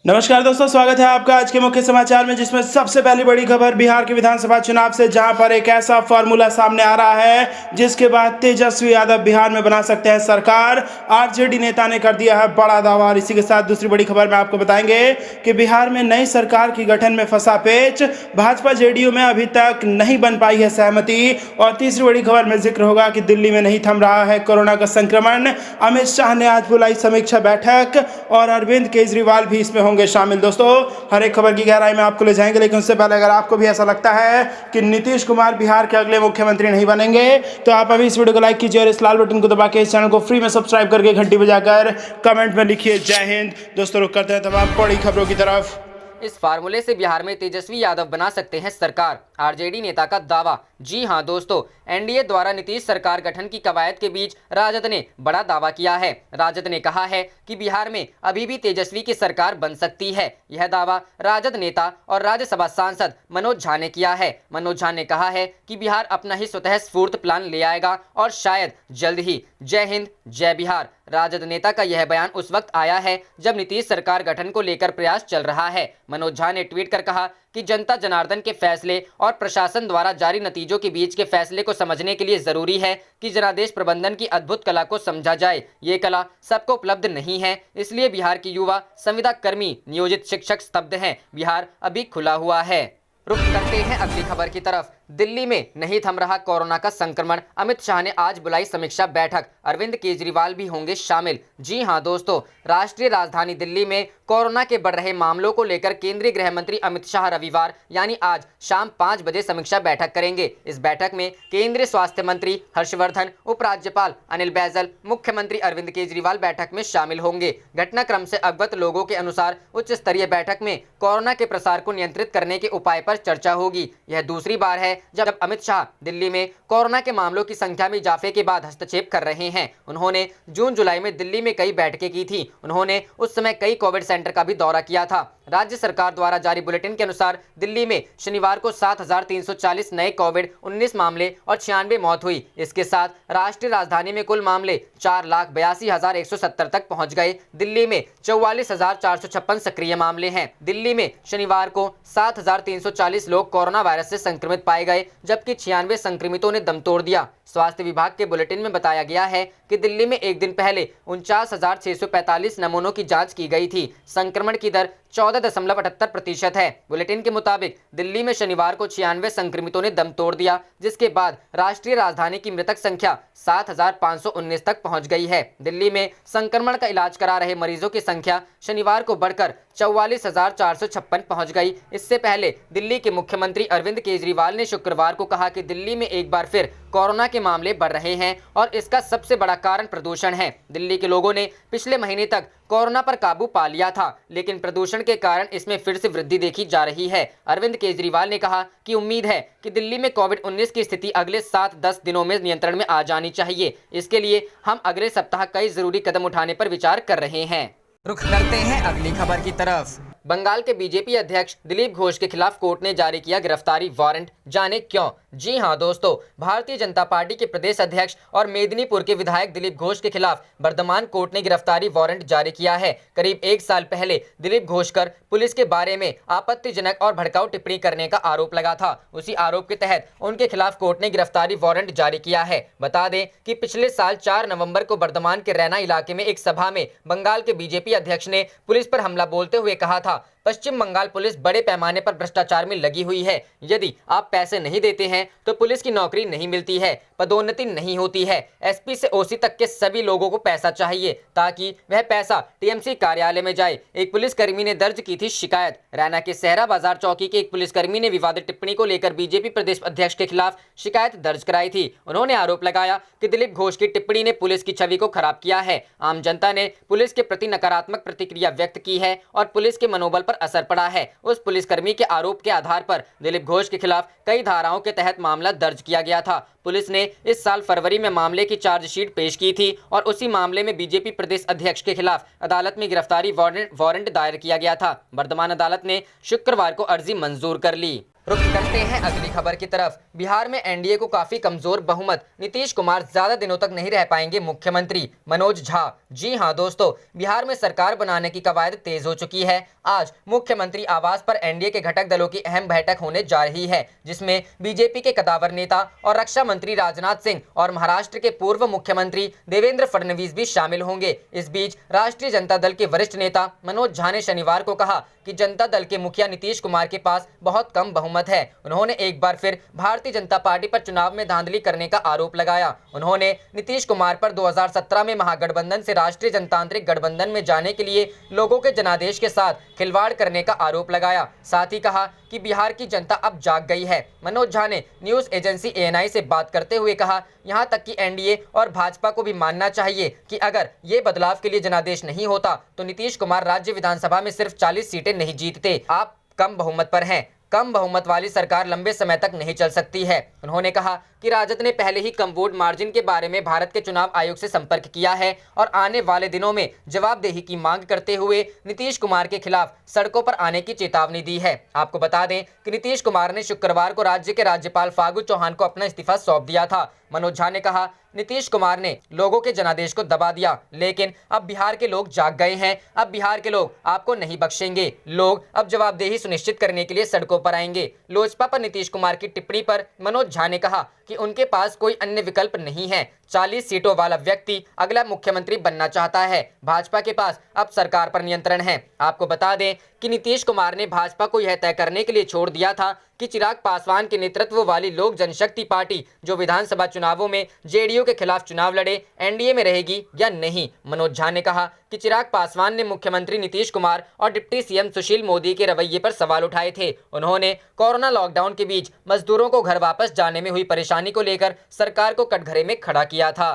नमस्कार दोस्तों, स्वागत है आपका आज के मुख्य समाचार में, जिसमें सबसे पहली बड़ी खबर बिहार के विधानसभा चुनाव से, जहां पर एक ऐसा फॉर्मूला सामने आ रहा है जिसके बाद तेजस्वी यादव बिहार में बना सकते हैं सरकार। आरजेडी नेता ने कर दिया है बड़ा दावा। और इसी के साथ दूसरी बड़ी खबर में आपको बताएंगे कि बिहार में नई सरकार की गठन में फंसा पेच, भाजपा जेडीयू में अभी तक नहीं बन पाई है सहमति। और तीसरी बड़ी खबर में जिक्र होगा कि दिल्ली में नहीं थम रहा है कोरोना का संक्रमण, अमित शाह ने आज बुलाई समीक्षा बैठक और अरविंद केजरीवाल भी इसमें होंगे शामिल। दोस्तों, हर एक खबर की गहराई में आपको ले जाएंगे, लेकिन उससे पहले अगर आपको भी ऐसा लगता है कि नीतीश कुमार बिहार के अगले मुख्यमंत्री नहीं बनेंगे, तो आप अभी इस वीडियो को लाइक कीजिए और इस लाल बटन को दबा के इस चैनल को फ्री में सब्सक्राइब करके घंटी बजाकर कमेंट में लिखिए जय हिंद। दोस्तों, रुक करते हैं तमाम बड़ी खबरों की तरफ। इस फार्मूले से बिहार में तेजस्वी यादव बना सकते हैं सरकार, आरजेडी नेता का दावा। जी हां दोस्तों, एनडीए द्वारा नीतीश सरकार गठन की कवायद के बीच राजद ने बड़ा दावा किया है। राजद ने कहा है कि बिहार में अभी भी तेजस्वी की सरकार बन सकती है। यह दावा राजद नेता और राज्यसभा सांसद मनोज झा ने किया है। मनोज झा ने कहा है कि बिहार अपना ही स्वतः स्फूर्त प्लान ले आएगा और शायद जल्द ही। जय हिंद, जय बिहार। राजद नेता का यह बयान उस वक्त आया है जब नीतीश सरकार गठन को लेकर प्रयास चल रहा है। मनोज झा ने ट्वीट कर कहा कि जनता जनार्दन के फैसले और प्रशासन द्वारा जारी नतीजों के बीच के फैसले को समझने के लिए जरूरी है कि जनादेश प्रबंधन की अद्भुत कला को समझा जाए। ये कला सबको उपलब्ध नहीं है, इसलिए बिहार की युवा संविदा कर्मी, नियोजित शिक्षक स्तब्ध हैं। बिहार अभी खुला हुआ है। रुख करते हैं अगली खबर की तरफ। दिल्ली में नहीं थम रहा कोरोना का संक्रमण, अमित शाह ने आज बुलाई समीक्षा बैठक, अरविंद केजरीवाल भी होंगे शामिल। जी हां दोस्तों, राष्ट्रीय राजधानी दिल्ली में कोरोना के बढ़ रहे मामलों को लेकर केंद्रीय गृह मंत्री अमित शाह रविवार यानी आज शाम 5 बजे समीक्षा बैठक करेंगे। इस बैठक में केंद्रीय स्वास्थ्य मंत्री हर्षवर्धन, उपराज्यपाल अनिल बैजल, मुख्यमंत्री अरविंद केजरीवाल बैठक में शामिल होंगे। घटनाक्रम से अवगत लोगों के अनुसार उच्च स्तरीय बैठक में कोरोना के प्रसार को नियंत्रित करने के उपाय पर चर्चा होगी। यह दूसरी बार है जब अमित शाह दिल्ली में कोरोना के मामलों की संख्या में इजाफे के बाद हस्तक्षेप कर रहे हैं। उन्होंने जून जुलाई में दिल्ली में कई बैठकें की थी। उन्होंने उस समय कई कोविड सेंटर का भी दौरा किया था। राज्य सरकार द्वारा जारी बुलेटिन के अनुसार दिल्ली में शनिवार को 7,340 नए कोविड-19 मामले और 96 मौत हुई। इसके साथ राष्ट्रीय राजधानी में कुल मामले 4,82,170 तक पहुंच गए। दिल्ली में 44,456 सक्रिय मामले हैं। दिल्ली में शनिवार को 7,340 लोग कोरोना वायरस से संक्रमित पाए गए, जबकि 96 संक्रमितों ने दम तोड़ दिया। स्वास्थ्य विभाग के बुलेटिन में बताया गया है कि दिल्ली में एक दिन पहले 49,645 नमूनों की जांच की गई थी। संक्रमण की दर 14.78% है। बुलेटिन के मुताबिक दिल्ली में शनिवार को 96 संक्रमितों ने दम तोड़ दिया, जिसके बाद राष्ट्रीय राजधानी की मृतक संख्या 7,519 तक पहुंच गई है। दिल्ली में संक्रमण का इलाज करा रहे मरीजों की संख्या शनिवार को बढ़कर 44,456 पहुंच गई। इससे पहले दिल्ली के मुख्यमंत्री अरविंद केजरीवाल ने शुक्रवार को कहा कि दिल्ली में एक बार फिर कोरोना के मामले बढ़ रहे हैं और इसका सबसे बड़ा कारण प्रदूषण है। दिल्ली के लोगों ने पिछले महीने तक कोरोना पर काबू पा लिया था, लेकिन प्रदूषण के कारण इसमें फिर से वृद्धि देखी जा रही है। अरविंद केजरीवाल ने कहा कि उम्मीद है कि दिल्ली में कोविड-19 की स्थिति अगले 7-10 दिनों में नियंत्रण में आ जानी चाहिए। इसके लिए हम अगले सप्ताह कई जरूरी कदम उठाने पर विचार कर रहे हैं। रुख करते हैं अगली खबर की तरफ। बंगाल के बीजेपी अध्यक्ष दिलीप घोष के खिलाफ कोर्ट ने जारी किया गिरफ्तारी वारंट, जाने क्यों। जी हां दोस्तों, भारतीय जनता पार्टी के प्रदेश अध्यक्ष और मेदिनीपुर के विधायक दिलीप घोष के खिलाफ वर्धमान कोर्ट ने गिरफ्तारी वारंट जारी किया है। करीब 1 साल पहले दिलीप घोष पर पुलिस के बारे में आपत्तिजनक और भड़काऊ टिप्पणी करने का आरोप लगा था। उसी आरोप के तहत उनके खिलाफ कोर्ट ने गिरफ्तारी वारंट जारी किया है। बता दें कि पिछले साल 4 नवंबर को वर्धमान के रैना इलाके में एक सभा में बंगाल के बीजेपी अध्यक्ष ने पुलिस पर हमला बोलते हुए कहा था, पश्चिम बंगाल पुलिस बड़े पैमाने पर भ्रष्टाचार में लगी हुई है। यदि आप पैसे नहीं देते हैं तो पुलिस की नौकरी नहीं मिलती है, पदोन्नति नहीं होती है। एसपी से ओसी तक के सभी लोगों को पैसा चाहिए ताकि वह पैसा टीएमसी कार्यालय में जाए। एक पुलिसकर्मी ने दर्ज की थी शिकायत। रैना के सहरा बाजार चौकी के एक पुलिसकर्मी ने विवादित टिप्पणी को लेकर बीजेपी प्रदेश अध्यक्ष के खिलाफ शिकायत दर्ज कराई थी। उन्होंने आरोप लगाया कि दिलीप घोष की टिप्पणी ने पुलिस की छवि को खराब किया है। आम जनता ने पुलिस के प्रति नकारात्मक प्रतिक्रिया व्यक्त की है और पुलिस के मनोबल पर असर पड़ा है। उस पुलिसकर्मी के आरोप के आधार पर दिलीप घोष के खिलाफ कई धाराओं के तहत मामला दर्ज किया गया था। पुलिस ने इस साल फरवरी में मामले की चार्जशीट पेश की थी और उसी मामले में बीजेपी प्रदेश अध्यक्ष के खिलाफ अदालत में गिरफ्तारी वारंट दायर किया गया था। वर्धमान अदालत ने शुक्रवार को अर्जी मंजूर कर ली। रुख करते हैं अगली खबर की तरफ। बिहार में एनडीए को काफी कमजोर बहुमत, नीतीश कुमार ज्यादा दिनों तक नहीं रह पाएंगे मुख्यमंत्री, मनोज झा। जी हां दोस्तों, बिहार में सरकार बनाने की कवायद तेज हो चुकी है। आज मुख्यमंत्री आवास पर एनडीए के घटक दलों की अहम बैठक होने जा रही है, जिसमें बीजेपी के कदावर नेता और रक्षा मंत्री राजनाथ सिंह और महाराष्ट्र के पूर्व मुख्यमंत्री देवेंद्र फडणवीस भी शामिल होंगे। इस बीच राष्ट्रीय जनता दल के वरिष्ठ नेता मनोज झा ने शनिवार को कहा कि जनता दल के मुखिया नीतीश कुमार के पास बहुत कम बहुमत है। उन्होंने एक बार फिर भारतीय जनता पार्टी पर चुनाव में धांधली करने का आरोप लगाया। उन्होंने नीतीश कुमार पर 2017 में महागठबंधन से राष्ट्रीय जनतांत्रिक गठबंधन में जाने के लिए लोगों के जनादेश के साथ खिलवाड़ करने का आरोप लगाया। साथ ही कहा कि बिहार की जनता अब जाग गई है। मनोज झा ने न्यूज एजेंसी एएनआई से बात करते हुए कहा, यहां तक कि एनडीए और भाजपा को भी मानना चाहिए कि अगर ये बदलाव के लिए जनादेश नहीं होता तो नीतीश कुमार राज्य विधानसभा में सिर्फ 40 सीटें नहीं जीतते। आप कम बहुमत पर हैं। कम बहुमत वाली सरकार लंबे समय तक नहीं चल सकती है। उन्होंने कहा कि राजद ने पहले ही कम वोट मार्जिन के बारे में भारत के चुनाव आयोग से संपर्क किया है और आने वाले दिनों में जवाबदेही की मांग करते हुए नीतीश कुमार के खिलाफ सड़कों पर आने की चेतावनी दी है। आपको बता दें कि नीतीश कुमार ने शुक्रवार को राज्य के राज्यपाल फागू चौहान को अपना इस्तीफा सौंप दिया था। मनोज झा ने कहा, नीतीश कुमार ने लोगों के जनादेश को दबा दिया, लेकिन अब बिहार के लोग जाग गए हैं। अब बिहार के लोग आपको नहीं बख्शेंगे। लोग अब जवाबदेही सुनिश्चित करने के लिए सड़कों पर आएंगे। लोजपा पर नीतीश कुमार की टिप्पणी पर मनोज झा ने कहा कि उनके पास कोई अन्य विकल्प नहीं है। 40 सीटों वाला व्यक्ति अगला मुख्यमंत्री बनना चाहता है। भाजपा के पास अब सरकार पर नियंत्रण है। आपको बता दें कि नीतीश कुमार ने भाजपा को यह तय करने के लिए छोड़ दिया था कि चिराग पासवान के नेतृत्व वाली लोक जनशक्ति पार्टी जो विधानसभा चुनावों में जेडीयू के खिलाफ चुनाव लड़े, एनडीए में रहेगी या नहीं। मनोज झा ने कहा कि चिराग पासवान ने मुख्यमंत्री नीतीश कुमार और डिप्टी सीएम सुशील मोदी के रवैये पर सवाल उठाए थे। उन्होंने कोरोना लॉकडाउन के बीच मजदूरों को घर वापस जाने में हुई परेशानी को लेकर सरकार को कटघरे में खड़ा किया था।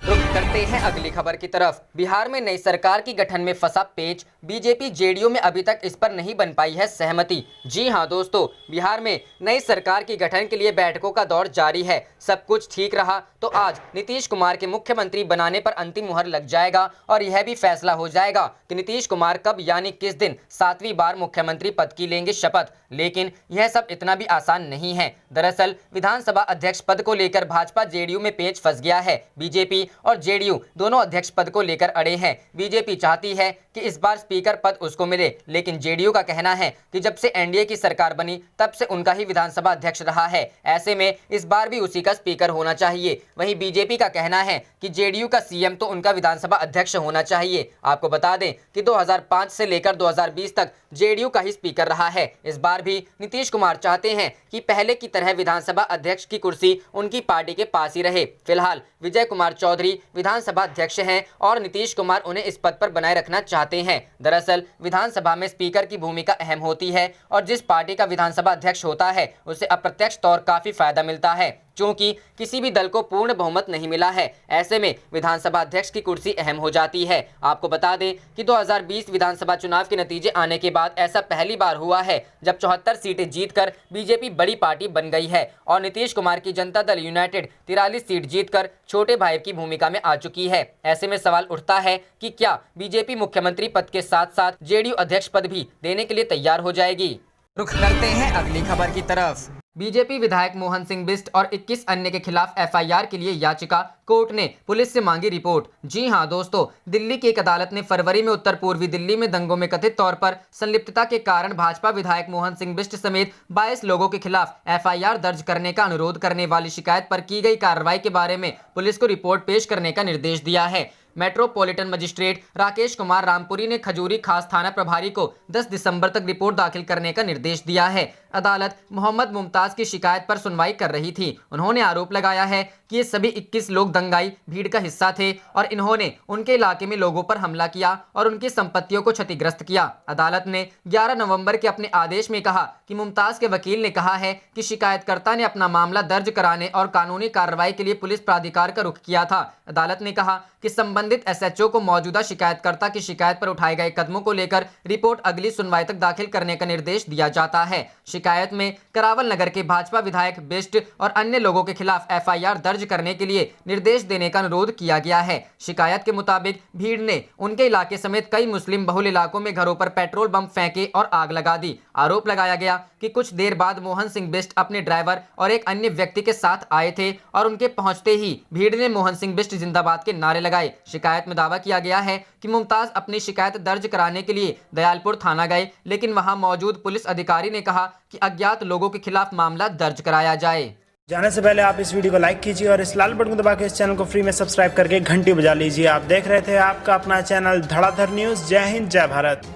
रुख करते हैं अगली खबर की तरफ। बिहार में नई सरकार की गठन में फंसा पेच, बीजेपी जेडीयू में अभी तक इस पर नहीं बन पाई है सहमति। जी हां दोस्तों, बिहार में नई सरकार की गठन के लिए बैठकों का दौर जारी है। सब कुछ ठीक रहा तो आज नीतीश कुमार के मुख्यमंत्री बनाने पर अंतिम मुहर लग जाएगा और यह भी फैसला हो जाएगा कि नीतीश कुमार कब यानी किस दिन 7वीं बार मुख्यमंत्री पद की लेंगे शपथ। लेकिन यह सब इतना भी आसान नहीं है। दरअसल विधानसभा अध्यक्ष पद को लेकर भाजपा जेडीयू में पेच फंस गया है। बीजेपी और जेडीयू दोनों अध्यक्ष पद को लेकर अड़े हैं। बीजेपी चाहती है कि इस बार स्पीकर पद उसको मिले, लेकिन जेडीयू का कहना है कि जब से एनडीए की सरकार बनी तब से उनका ही विधानसभा अध्यक्ष रहा है, ऐसे में इस बार भी उसी का स्पीकर होना चाहिए। वहीं बीजेपी का कहना है कि जेडीयू का सीएम तो उनका विधानसभा अध्यक्ष होना चाहिए। आपको बता दें कि 2005 से लेकर 2020 तक जेडीयू का ही स्पीकर रहा है। इस बार भी नीतीश कुमार चाहते हैं कि पहले की तरह विधानसभा अध्यक्ष की कुर्सी उनकी पार्टी के पास ही रहे। फिलहाल विजय कुमार चौधरी विधानसभा अध्यक्ष हैं और नीतीश कुमार उन्हें इस पद पर बनाए रखना चाहते हैं। दरअसल विधानसभा में स्पीकर की भूमिका अहम होती है और जिस पार्टी का विधानसभा अध्यक्ष होता है उसे अप्रत्यक्ष तौर काफी फायदा मिलता है, क्योंकि किसी भी दल को पूर्ण बहुमत नहीं मिला है। ऐसे में विधानसभा अध्यक्ष की कुर्सी अहम हो जाती है। आपको बता दें कि 2020 विधानसभा चुनाव के नतीजे आने के बाद ऐसा पहली बार हुआ है जब 74 सीटें जीतकर बीजेपी बड़ी पार्टी बन गई है और नीतीश कुमार की जनता दल यूनाइटेड 43 सीट जीतकर छोटे भाई की भूमिका में आ चुकी है। ऐसे में सवाल उठता है कि क्या बीजेपी मुख्यमंत्री पद के साथ साथ जेडीयू अध्यक्ष पद भी देने के लिए तैयार हो जाएगी। रुख करते हैं अगली खबर की तरफ। बीजेपी विधायक मोहन सिंह बिष्ट और 21 अन्य के खिलाफ एफआईआर के लिए याचिका, कोर्ट ने पुलिस से मांगी रिपोर्ट। जी हां दोस्तों, दिल्ली की एक अदालत ने फरवरी में उत्तर पूर्वी दिल्ली में दंगों में कथित तौर पर संलिप्तता के कारण भाजपा विधायक मोहन सिंह बिष्ट समेत 22 लोगों के खिलाफ एफआईआर दर्ज करने का अनुरोध करने वाली शिकायत पर की गई कार्रवाई के बारे में पुलिस को रिपोर्ट पेश करने का निर्देश दिया है। मेट्रोपॉलिटन मजिस्ट्रेट राकेश कुमार रामपुरी ने खजूरी खास थाना प्रभारी को 10 दिसंबर तक रिपोर्ट दाखिल करने का निर्देश दिया है। अदालत मोहम्मद मुमताज की शिकायत पर सुनवाई कर रही थी। उन्होंने आरोप लगाया है कि ये सभी 21 लोग दंगाई भीड़ का हिस्सा थे और इन्होंने उनके इलाके में लोगों पर हमला किया और उनकी संपत्तियों को क्षतिग्रस्त किया। अदालत ने 11 नवंबर के अपने आदेश में कहा कि मुमताज के वकील ने कहा है कि शिकायतकर्ता ने अपना मामला दर्ज कराने और कानूनी कार्रवाई के लिए पुलिस प्राधिकार का रुख किया था। अदालत ने कहा कि संबंधित संबंधित एसएचओ को मौजूदा शिकायतकर्ता की शिकायत पर उठाए गए कदमों को लेकर रिपोर्ट अगली सुनवाई तक दाखिल करने का निर्देश दिया जाता है। शिकायत में करावल नगर के भाजपा विधायक बिष्ट और अन्य लोगों के खिलाफ एफआईआर दर्ज करने के लिए निर्देश देने का अनुरोध किया गया है। शिकायत के मुताबिक भीड़ ने उनके इलाके समेत कई मुस्लिम बहुल इलाकों में घरों पर पेट्रोल बम फेंके और आग लगा दी। आरोप लगाया गया कि कुछ देर बाद मोहन सिंह बिष्ट अपने ड्राइवर और एक अन्य व्यक्ति के साथ आए थे और उनके पहुंचते ही भीड़ ने मोहन सिंह बिष्ट जिंदाबाद के नारे लगाए। शिकायत में दावा किया गया है कि मुमताज अपनी शिकायत दर्ज कराने के लिए दयालपुर थाना गए, लेकिन वहां मौजूद पुलिस अधिकारी ने कहा कि अज्ञात लोगों के खिलाफ मामला दर्ज कराया जाए। जाने से पहले आप इस वीडियो को लाइक कीजिए और इस लाल बटन को दबा के इस चैनल को फ्री में सब्सक्राइब करके घंटी बजा लीजिए। आप देख रहे थे आपका अपना चैनल धड़ाधड़ न्यूज। जय हिंद, जय भारत।